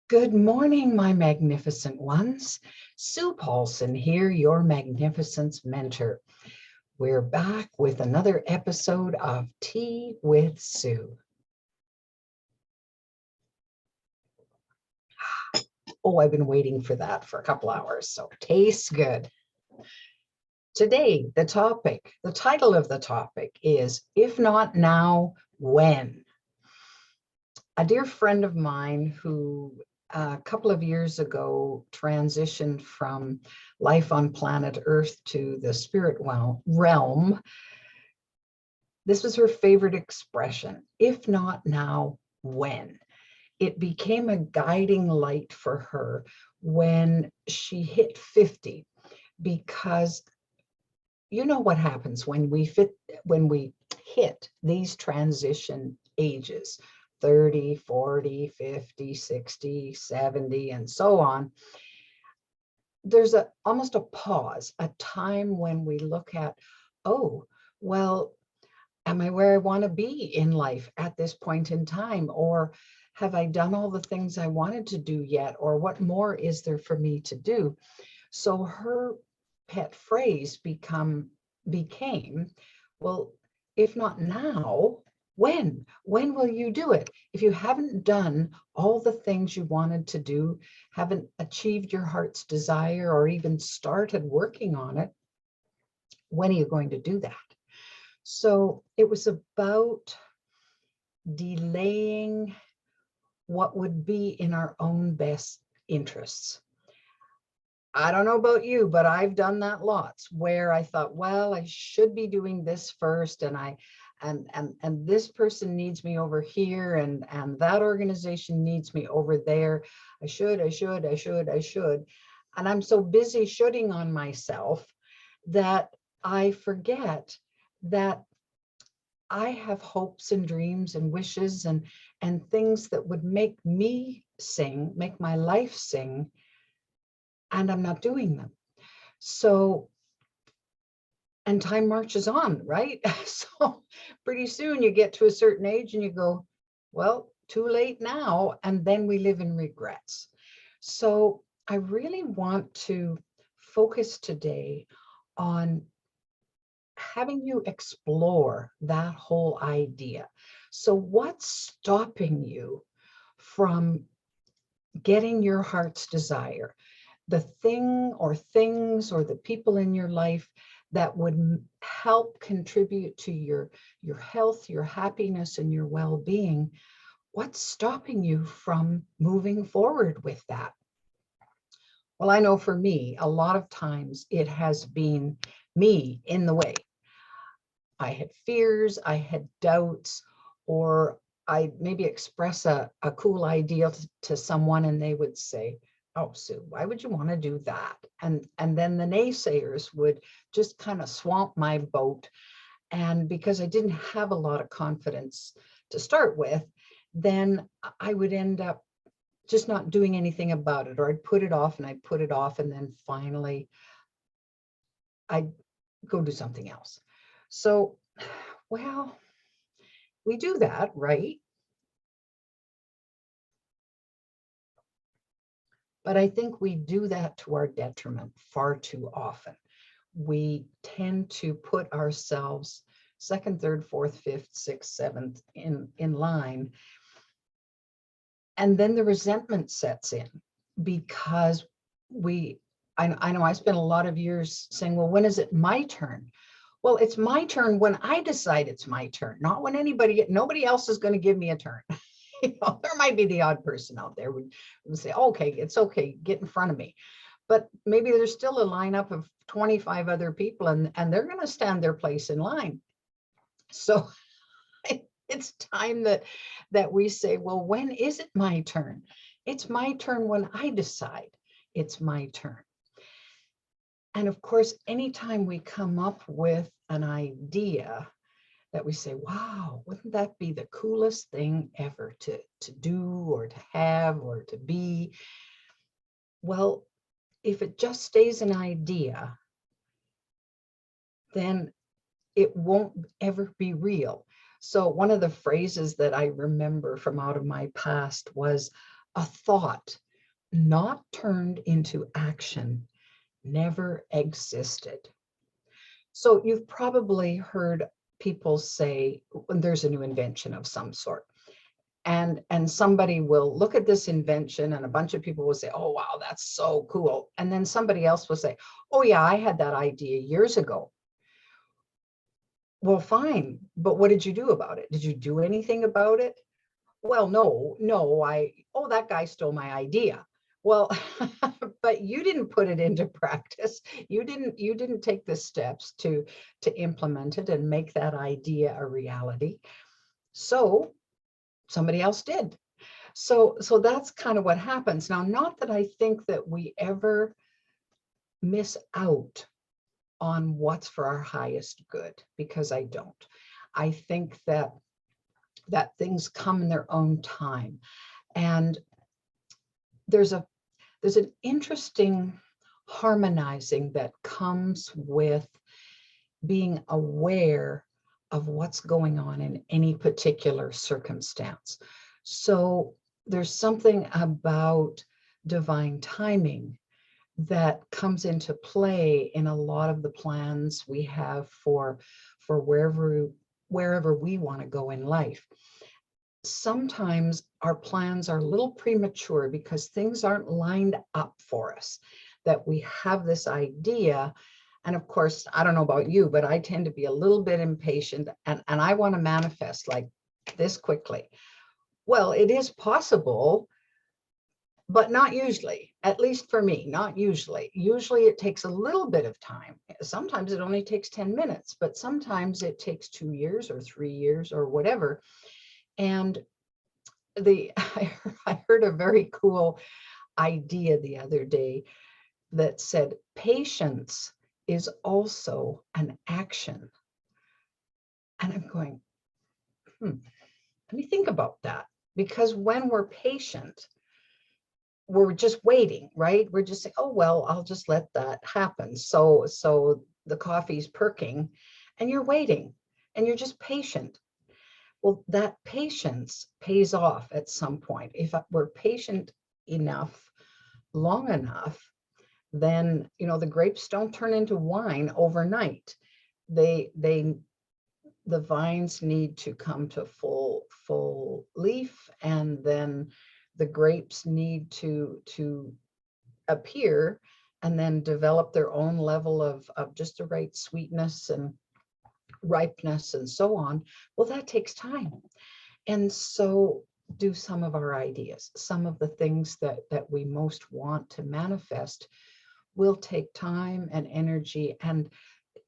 Good morning, my magnificent ones. Sue Paulson here, your magnificence mentor. We're back with another episode of Tea with Sue. Oh, I've been waiting for that for a couple hours, so tastes good. Today, the title of the topic is, If Not Now, When? A dear friend of mine who a couple of years ago transitioned from life on planet Earth to the spirit realm. This was her favorite expression, if not now, when? It became a guiding light for her when she hit 50, because you know what happens when we hit these transition ages, 30, 40, 50, 60, 70, and so on. There's almost a pause, a time when we look at, oh, well, am I where I want to be in life at this point in time? Or have I done all the things I wanted to do yet? Or what more is there for me to do? So her pet phrase became, well, if not now, when? When will you do it? If you haven't done all the things you wanted to do, haven't achieved your heart's desire, or even started working on it, when are you going to do that? So it was about delaying what would be in our own best interests. I don't know about you, but I've done that lots, where I thought, well, I should be doing this first, and and this person needs me over here, and that organization needs me over there. I should. And I'm so busy shoulding on myself that I forget that I have hopes and dreams and wishes and things that would make me sing, make my life sing, and I'm not doing them. So, and time marches on, right? So pretty soon you get to a certain age and you go, well, too late now. And then we live in regrets. So I really want to focus today on having you explore that whole idea. So what's stopping you from getting your heart's desire? The thing or things or the people in your life that would help contribute to your health, your happiness, and your well-being. What's stopping you from moving forward with that? Well, I know for me, a lot of times it has been me in the way. I had fears, I had doubts, or I maybe express a cool idea to someone and they would say, oh, Sue, why would you want to do that? And then the naysayers would just kind of swamp my boat. And because I didn't have a lot of confidence to start with, then I would end up just not doing anything about it, or I'd put it off and I'd put it off, and then finally I'd go do something else. So, well, we do that, right? But I think we do that to our detriment far too often. We tend to put ourselves second, third, fourth, fifth, sixth, seventh in line. And then the resentment sets in because I know I spent a lot of years saying, well, when is it my turn? Well, it's my turn when I decide it's my turn, not when nobody else is going to give me a turn. There might be the odd person out there who would say, okay, it's okay, get in front of me. But maybe there's still a lineup of 25 other people and they're going to stand their place in line. So it's time that we say, well, when is it my turn? It's my turn when I decide it's my turn. And of course, anytime we come up with an idea that we say, wow, wouldn't that be the coolest thing ever to do or to have or to be? Well, if it just stays an idea, then it won't ever be real. So one of the phrases that I remember from out of my past was, a thought not turned into action never existed. So you've probably heard people say when there's a new invention of some sort, and somebody will look at this invention and a bunch of people will say, oh wow, that's so cool, and then somebody else will say, oh yeah, I had that idea years ago. Well, fine, but what did you do about it? Did you do anything about it? Well, no, oh, that guy stole my idea. Well, but you didn't put it into practice. You didn't take the steps to implement it and make that idea a reality. So somebody else did. So that's kind of what happens. Now, not that I think that we ever miss out on what's for our highest good, because I don't. I think that things come in their own time. And there's an interesting harmonizing that comes with being aware of what's going on in any particular circumstance. So there's something about divine timing that comes into play in a lot of the plans we have for wherever we want to go in life. Sometimes our plans are a little premature because things aren't lined up for us, that we have this idea. And of course, I don't know about you, but I tend to be a little bit impatient, and I want to manifest like this quickly. Well, it is possible, but not usually, at least for me, not usually. Usually it takes a little bit of time. Sometimes it only takes 10 minutes, but sometimes it takes 2 years or 3 years or whatever. And I heard a very cool idea the other day that said patience is also an action. And I'm going, let me think about that. Because when we're patient, we're just waiting, right? We're just saying, oh, well, I'll just let that happen. So the coffee's perking and you're waiting and you're just patient. Well, that patience pays off at some point. If we're patient enough, long enough, then, the grapes don't turn into wine overnight. The vines need to come to full leaf, and then the grapes need to appear and then develop their own level of just the right sweetness and ripeness and so on. Well, that takes time. And so do some of our ideas. Some of the things that we most want to manifest will take time and energy, and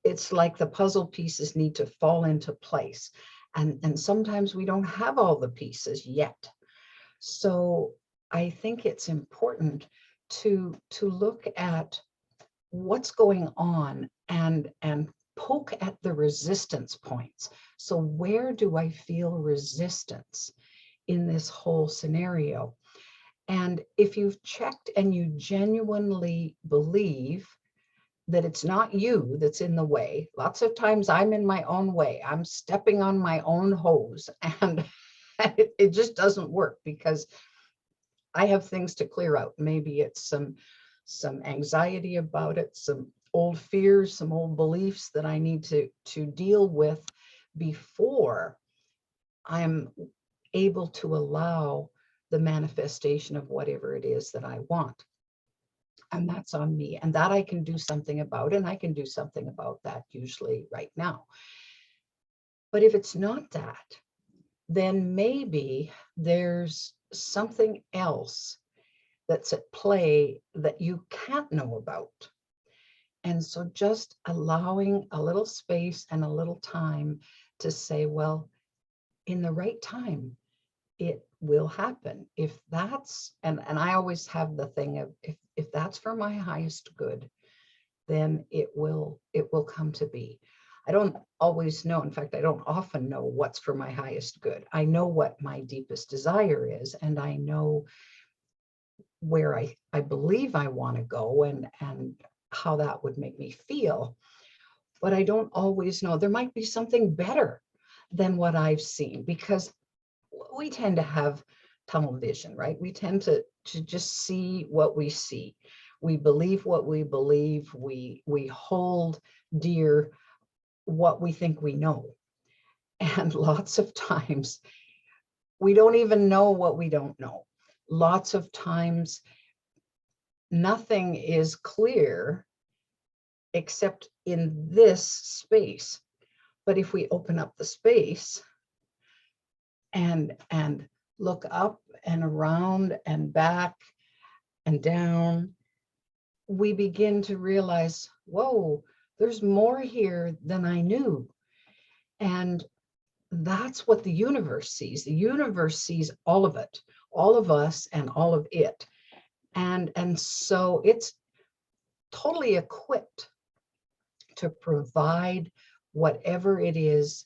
it's like the puzzle pieces need to fall into place. And sometimes we don't have all the pieces yet. So I think it's important to look at what's going on and poke at the resistance points. So where do I feel resistance in this whole scenario? And if you've checked and you genuinely believe that it's not you that's in the way, lots of times I'm in my own way, I'm stepping on my own hose, and it just doesn't work because I have things to clear out. Maybe it's some anxiety about it, some old fears, some old beliefs that I need to deal with before I'm able to allow the manifestation of whatever it is that I want. And that's on me, and that I can do something about, and I can do something about that usually right now. But if it's not that, then maybe there's something else that's at play that you can't know about. And so just allowing a little space and a little time to say, well, in the right time, it will happen. If that's, and I always have the thing of, if that's for my highest good, then it will come to be. I don't always know. In fact, I don't often know what's for my highest good. I know what my deepest desire is, and I know where I believe I want to go and how that would make me feel. But I don't always know. There might be something better than what I've seen, because we tend to have tunnel vision, right? We tend to just see what we see. We believe what we believe. We hold dear what we think we know. And lots of times we don't even know what we don't know. Lots of times nothing is clear except in this space. But if we open up the space and look up and around and back and down, we begin to realize, whoa, there's more here than I knew. And that's what the universe sees. The universe sees all of it, all of us and all of it. And so it's totally equipped to provide whatever it is,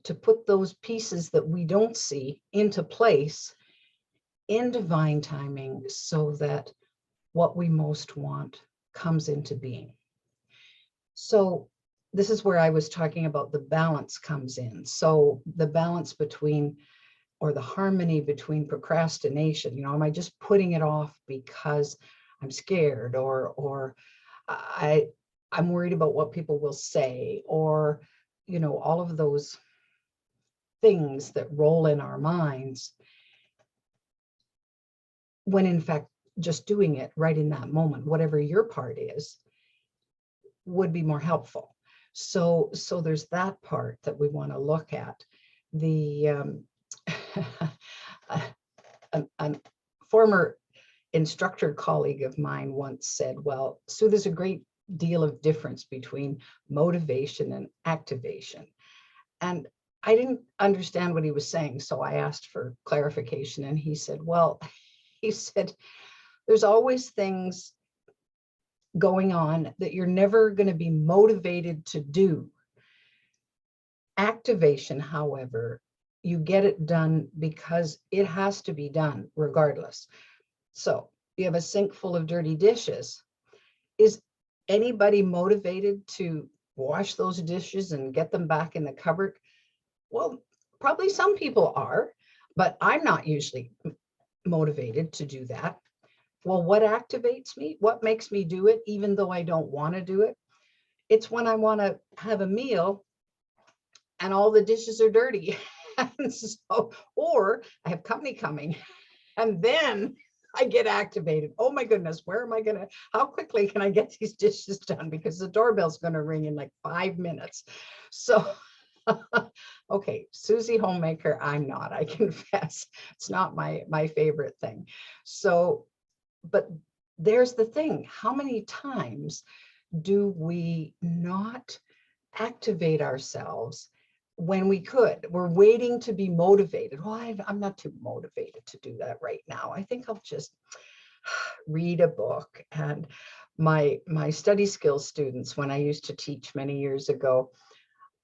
to put those pieces that we don't see into place in divine timing so that what we most want comes into being. So this is where I was talking about the balance comes in. So the balance between, or the harmony between procrastination, you know, am I just putting it off because I'm scared, or I'm worried about what people will say, or, you know, all of those things that roll in our minds, when in fact, just doing it right in that moment, whatever your part is, would be more helpful. So there's that part that we want to look at. The a former instructor colleague of mine once said, well, Sue, there's a great deal of difference between motivation and activation. And I didn't understand what he was saying, so I asked for clarification, and he said, well, he said, there's always things going on that you're never going to be motivated to do. Activation, however, you get it done because it has to be done regardless. So you have a sink full of dirty dishes. Is anybody motivated to wash those dishes and get them back in the cupboard? Well, probably some people are, but I'm not usually motivated to do that. Well, what activates me? What makes me do it, even though I don't want to do it? It's when I want to have a meal and all the dishes are dirty. And so, or I have company coming, and then I get activated. Oh my goodness, where am I going to, how quickly can I get these dishes done? Because the doorbell's going to ring in like 5 minutes. So, okay, Susie homemaker, I'm not, I confess. It's not my favorite thing. So, but there's the thing. How many times do we not activate ourselves when we could? We're waiting to be motivated. Well, I'm not too motivated to do that right now. I think I'll just read a book. And my study skills students, when I used to teach many years ago,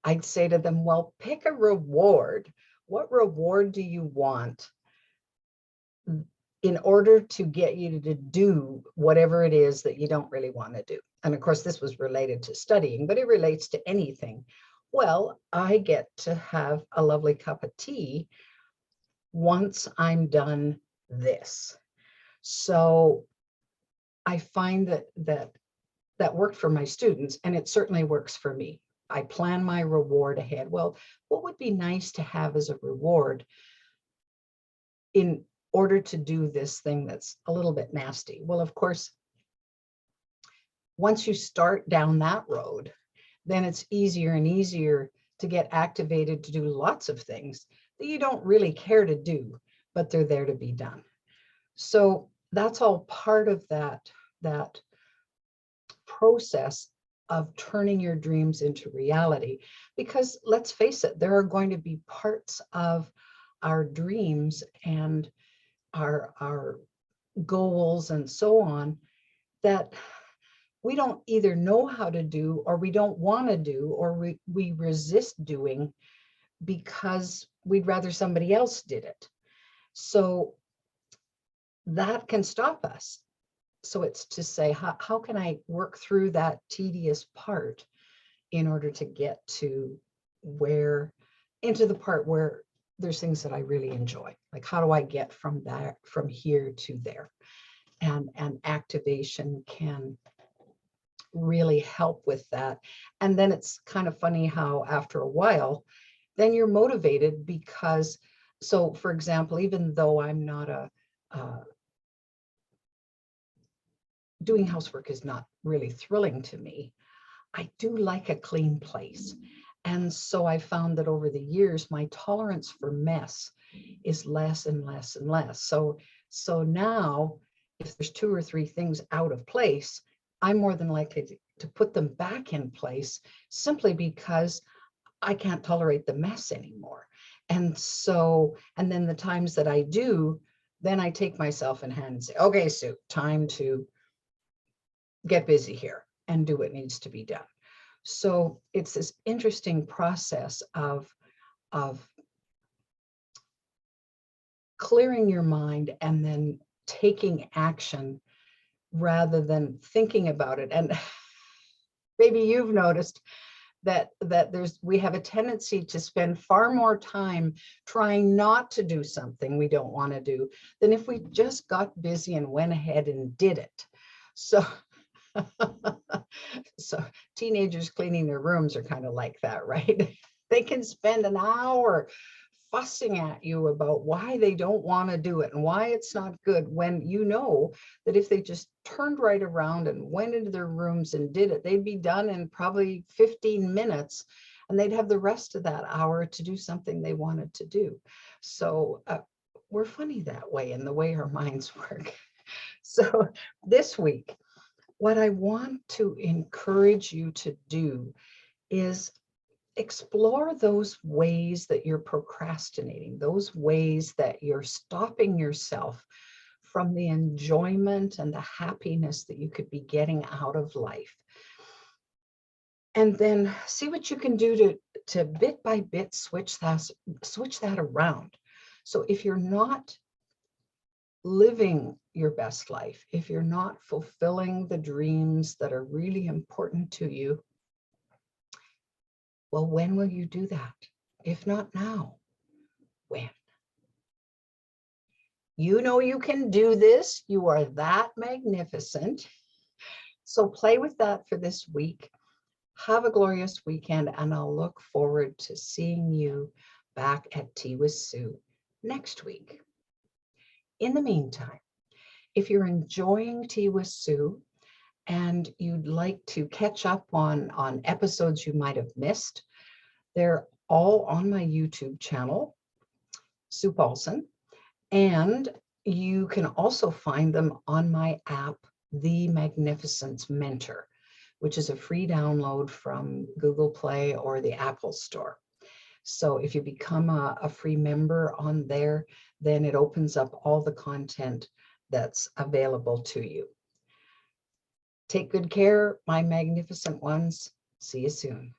I'd say to them, well, pick a reward. What reward do you want in order to get you to do whatever it is that you don't really want to do? And of course, this was related to studying, but it relates to anything. Well, I get to have a lovely cup of tea once I'm done this. So I find that worked for my students, and it certainly works for me. I plan my reward ahead. Well, what would be nice to have as a reward in order to do this thing that's a little bit nasty? Well, of course, once you start down that road, then it's easier and easier to get activated to do lots of things that you don't really care to do, but they're there to be done. So that's all part of that process of turning your dreams into reality. Because let's face it, there are going to be parts of our dreams and our goals and so on that we don't either know how to do, or we don't want to do, or we resist doing because we'd rather somebody else did it. So that can stop us. So it's to say, how can I work through that tedious part in order to get to into the part where there's things that I really enjoy. Like, how do I get from here to there? And activation can really help with that. And then it's kind of funny how after a while, then you're motivated because, so for example, even though I'm not doing housework is not really thrilling to me, I do like a clean place. And so I found that over the years, my tolerance for mess is less and less and less. So now, if there's 2 or 3 things out of place, I'm more than likely to put them back in place simply because I can't tolerate the mess anymore. And so, and then the times that I do, then I take myself in hand and say, okay, Sue, time to get busy here and do what needs to be done. So it's this interesting process of clearing your mind and then taking action rather than thinking about it. And maybe you've noticed that we have a tendency to spend far more time trying not to do something we don't want to do than if we just got busy and went ahead and did it. So so teenagers cleaning their rooms are kind of like that, right? They can spend an hour fussing at you about why they don't want to do it and why it's not good, when you know that if they just turned right around and went into their rooms and did it, they'd be done in probably 15 minutes and they'd have the rest of that hour to do something they wanted to do. So we're funny that way in the way our minds work. So this week, what I want to encourage you to do is explore those ways that you're procrastinating, those ways that you're stopping yourself from the enjoyment and the happiness that you could be getting out of life. And then see what you can do to bit by bit switch that around. So if you're not living your best life, if you're not fulfilling the dreams that are really important to you, well, when will you do that? If not now, when? You know you can do this. You are that magnificent. So play with that for this week. Have a glorious weekend, and I'll look forward to seeing you back at Tea with Sue next week. In the meantime, if you're enjoying Tea with Sue and you'd like to catch up on episodes you might have missed, they're all on my YouTube channel, Sue Paulson, and you can also find them on my app, The Magnificence Mentor, which is a free download from Google Play or the Apple Store. So if you become a free member on there, then it opens up all the content that's available to you. Take good care, my magnificent ones. See you soon.